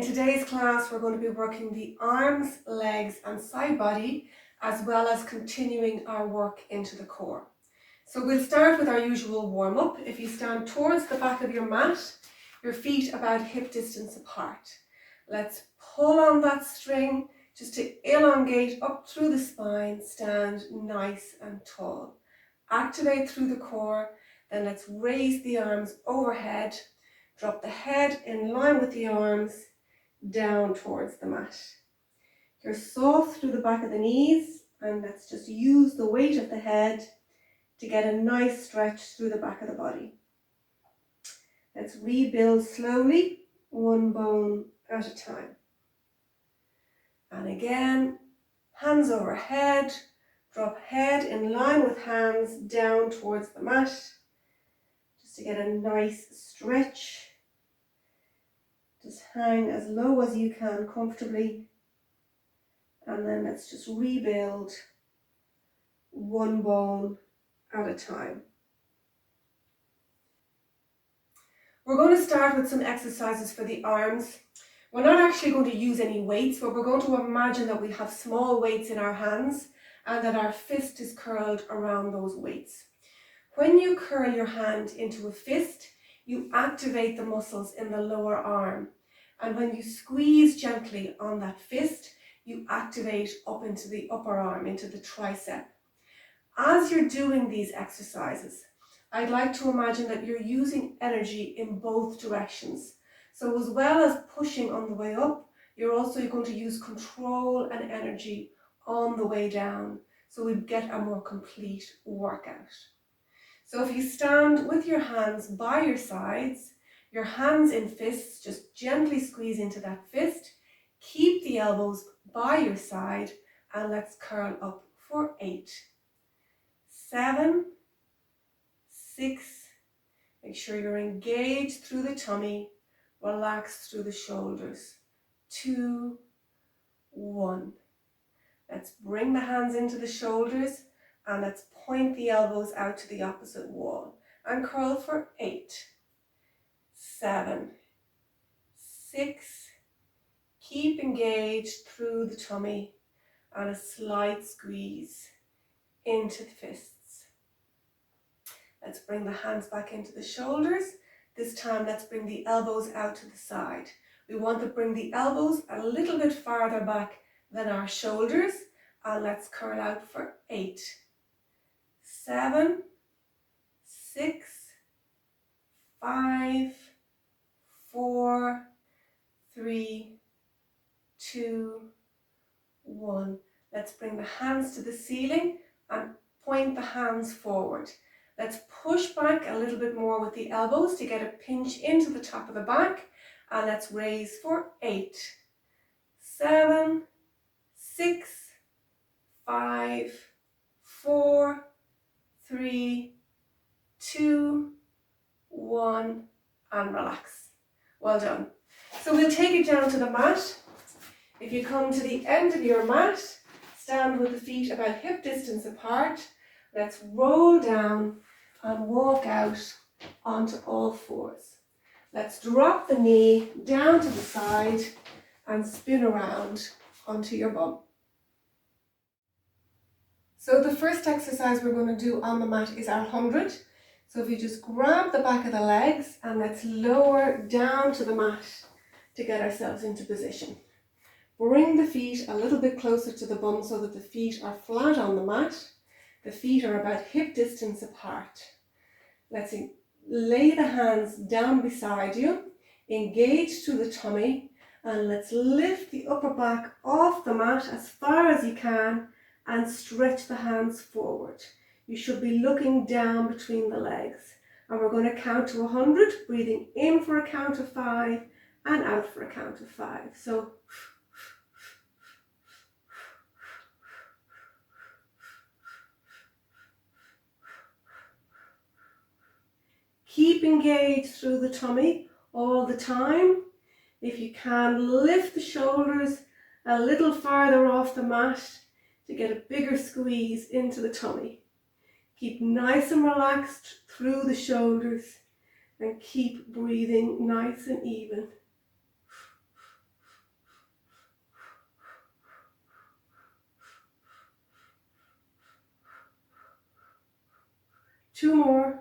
today's class, we're going to be working the arms, legs and side body, as well as continuing our work into the core. So we'll start with our usual warm-up. If you stand towards the back of your mat, your feet about hip distance apart. Let's pull on that string just to elongate up through the spine, stand nice and tall. Activate through the core, then let's raise the arms overhead, drop the head in line with the arms, down towards the mat. You're soft through the back of the knees, and let's just use the weight of the head to get a nice stretch through the back of the body. Let's rebuild slowly, one bone at a time. And again, hands overhead, drop head in line with hands down towards the mat, just to get a nice stretch. Just hang as low as you can comfortably. And then let's just rebuild one bone at a time. We're going to start with some exercises for the arms. We're not actually going to use any weights, but we're going to imagine that we have small weights in our hands and that our fist is curled around those weights. When you curl your hand into a fist, you activate the muscles in the lower arm. And when you squeeze gently on that fist, you activate up into the upper arm, into the tricep. As you're doing these exercises, I'd like to imagine that you're using energy in both directions. So as well as pushing on the way up, you're also going to use control and energy on the way down, so we get a more complete workout. So if you stand with your hands by your sides, your hands in fists, just gently squeeze into that fist, keep the elbows by your side, and let's curl up for 8, 7, 6, make sure you're engaged through the tummy, relax through the shoulders, 2, 1. Let's bring the hands into the shoulders and let's point the elbows out to the opposite wall and curl for 8, 7, 6, keep engaged through the tummy and a slight squeeze into the fists. Let's bring the hands back into the shoulders. This time let's bring the elbows out to the side. We want to bring the elbows a little bit farther back than our shoulders, and let's curl out for 8, 7, 6, 5, 4, 3, 2, 1. Let's bring the hands to the ceiling and point the hands forward. Let's push back a little bit more with the elbows to get a pinch into the top of the back, and let's raise for 8, 7, 6, 5, 4, 3, 2, 1, and relax. Well done. So we'll take it down to the mat. If you come to the end of your mat, stand with the feet about hip distance apart. Let's roll down and walk out onto all fours. Let's drop the knee down to the side and spin around onto your bum. So the first exercise we're going to do on the mat is our 100. So if you just grab the back of the legs and let's lower down to the mat to get ourselves into position. Bring the feet a little bit closer to the bum so that the feet are flat on the mat. The feet are about hip distance apart. Let's lay the hands down beside you, engage to the tummy, and let's lift the upper back off the mat as far as you can and stretch the hands forward. You should be looking down between the legs. And we're going to count to 100, breathing in for a count of 5 and out for a count of 5. So keep engaged through the tummy all the time. If you can, lift the shoulders a little farther off the mat to get a bigger squeeze into the tummy. Keep nice and relaxed through the shoulders and keep breathing nice and even. 2 more.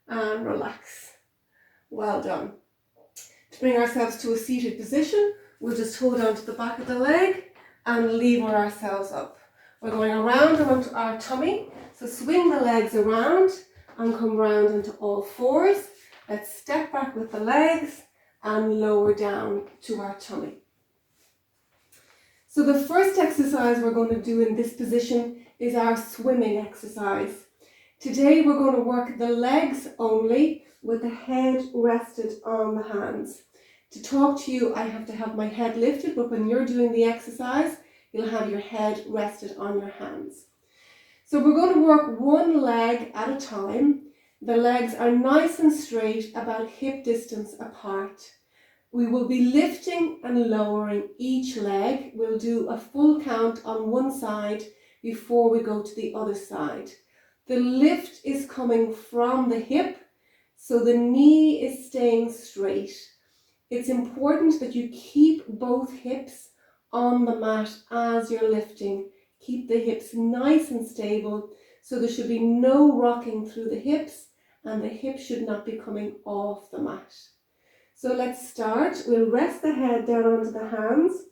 And relax. Well done. To bring ourselves to a seated position, we'll just hold on to the back of the leg and lever ourselves up. We're going around and onto our tummy. So swing the legs around and come round into all fours. Let's step back with the legs and lower down to our tummy. So the first exercise we're going to do in this position is our swimming exercise. Today we're going to work the legs only with the head rested on the hands. To talk to you, I have to have my head lifted, but when you're doing the exercise, you'll have your head rested on your hands. So we're going to work one leg at a time. The legs are nice and straight, about hip distance apart. We will be lifting and lowering each leg. We'll do a full count on one side before we go to the other side. The lift is coming from the hip, so the knee is staying straight. It's important that you keep both hips on the mat as you're lifting. Keep the hips nice and stable, so there should be no rocking through the hips, and the hips should not be coming off the mat. So let's start. We'll rest the head down onto the hands,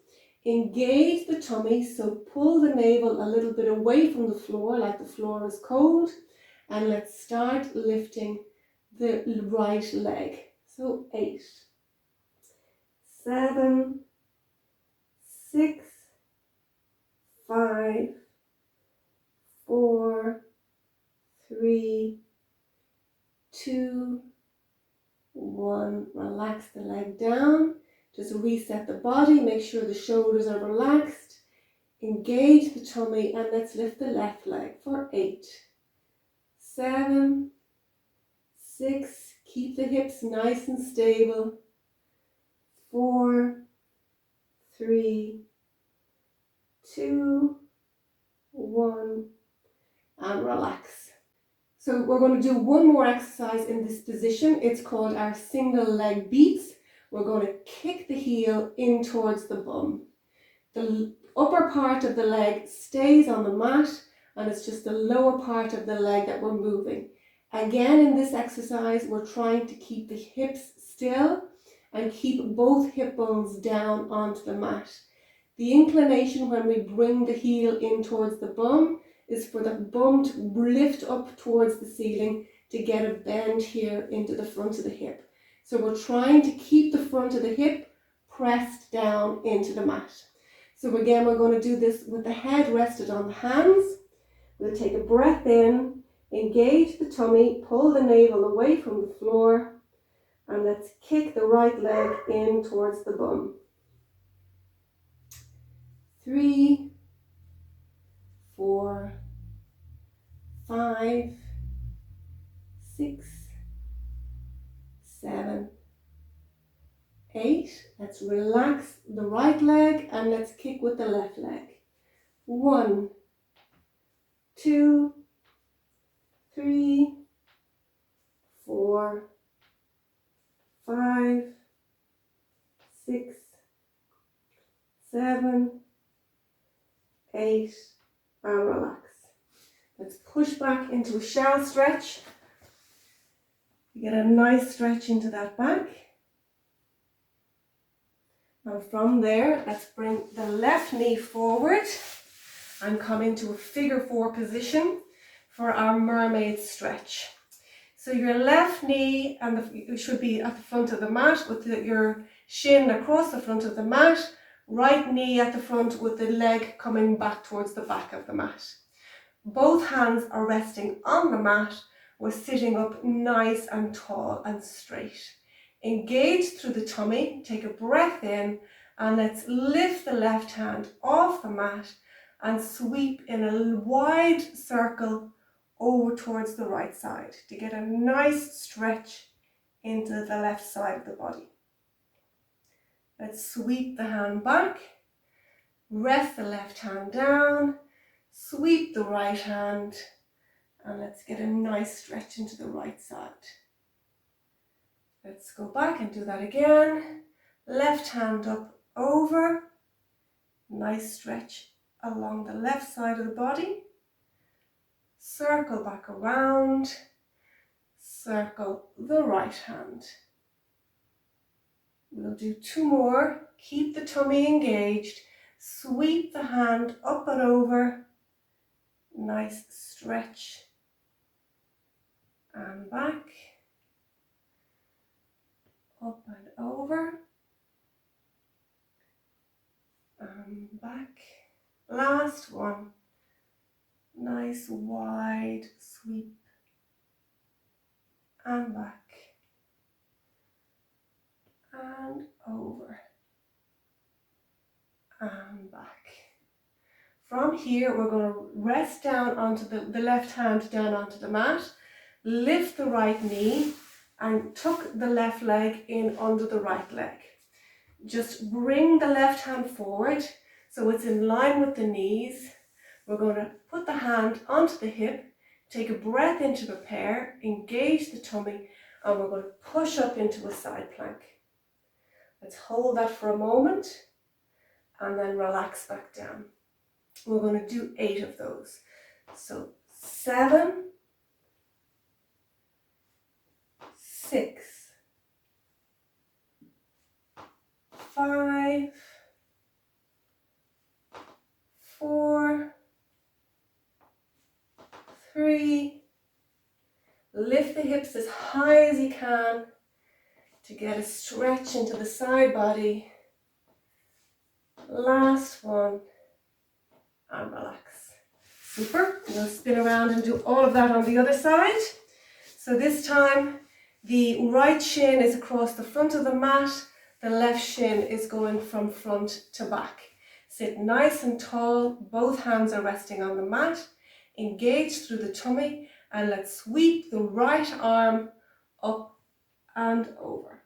engage the tummy, so pull the navel a little bit away from the floor like the floor is cold, and let's start lifting the right leg. So 8, 7, 6, 5, 4, 3, 2, 1. Relax the leg down. Just reset the body. Make sure the shoulders are relaxed. Engage the tummy, and let's lift the left leg for 8, 7, 6. Keep the hips nice and stable. 4, 3, 2, 1, and relax. So we're going to do one more exercise in this position. It's called our single leg beats. We're going to kick the heel in towards the bum. The upper part of the leg stays on the mat, and it's just the lower part of the leg that we're moving. Again, in this exercise, we're trying to keep the hips still and keep both hip bones down onto the mat. The inclination when we bring the heel in towards the bum is for the bum to lift up towards the ceiling to get a bend here into the front of the hip. So we're trying to keep the front of the hip pressed down into the mat. So again, we're going to do this with the head rested on the hands. We'll take a breath in, engage the tummy, pull the navel away from the floor, and let's kick the right leg in towards the bum. 3, 4, 5, 6, 7, 8. Let's relax the right leg and let's kick with the left leg. 1, 2, 3, 4, 5, 6, 7, 8, and relax. Let's push back into a shell stretch. Get a nice stretch into that back. And from there, let's bring the left knee forward and come into a figure 4 position for our mermaid stretch. So your left knee it should be at the front of the mat with your shin across the front of the mat. Right knee at the front with the leg coming back towards the back of the mat. Both hands are resting on the mat. We're sitting up nice and tall and straight. Engage through the tummy, take a breath in, and let's lift the left hand off the mat and sweep in a wide circle over towards the right side to get a nice stretch into the left side of the body. Let's sweep the hand back, rest the left hand down, sweep the right hand, and let's get a nice stretch into the right side. Let's go back and do that again. Left hand up, over. Nice stretch along the left side of the body. Circle back around. Circle the right hand. We'll do 2 more. Keep the tummy engaged. Sweep the hand up and over. Nice stretch. And back. Up and over. And back. Last one. Nice wide sweep. And back. And over. And back. From here, we're going to rest down onto the left hand down onto the mat. Lift the right knee and tuck the left leg in under the right leg. Just bring the left hand forward so it's in line with the knees. We're going to put the hand onto the hip, take a breath into prepare, engage the tummy, and we're going to push up into a side plank. Let's hold that for a moment and then relax back down. We're going to do 8 of those. So 7, 6, 5, 4, 3, lift the hips as high as you can to get a stretch into the side body. Last one, and relax. Super. We'll spin around and do all of that on the other side. So this time, the right shin is across the front of the mat. The left shin is going from front to back. Sit nice and tall. Both hands are resting on the mat. Engage through the tummy, and let's sweep the right arm up and over.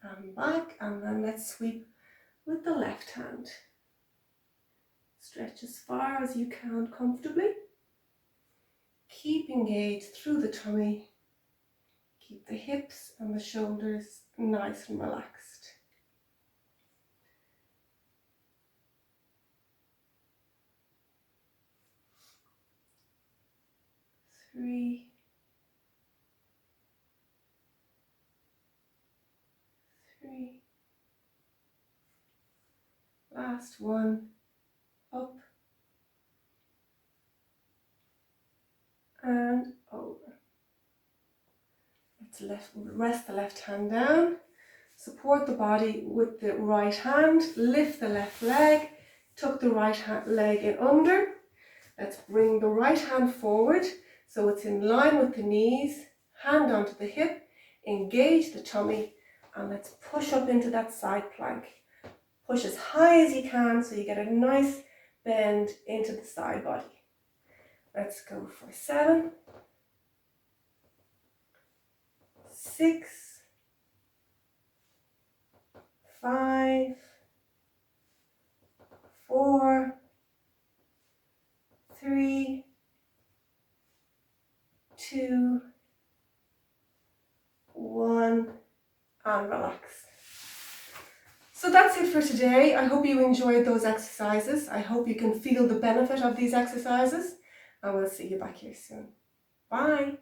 And back, and then let's sweep with the left hand. Stretch as far as you can comfortably. Keep engaged through the tummy. Keep the hips and the shoulders nice and relaxed. Three, 3. Last one. Up and over. Let's rest the left hand down. Support the body with the right hand. Lift the left leg. Tuck the right leg in under. Let's bring the right hand forward so it's in line with the knees. Hand onto the hip. Engage the tummy. And let's push up into that side plank. Push as high as you can so you get a nice bend into the side body. Let's go for 7, 6, 5, 4, 3, 2, 1, and relax. So that's it for today. I hope you enjoyed those exercises. I hope you can feel the benefit of these exercises, and we'll see you back here soon. Bye.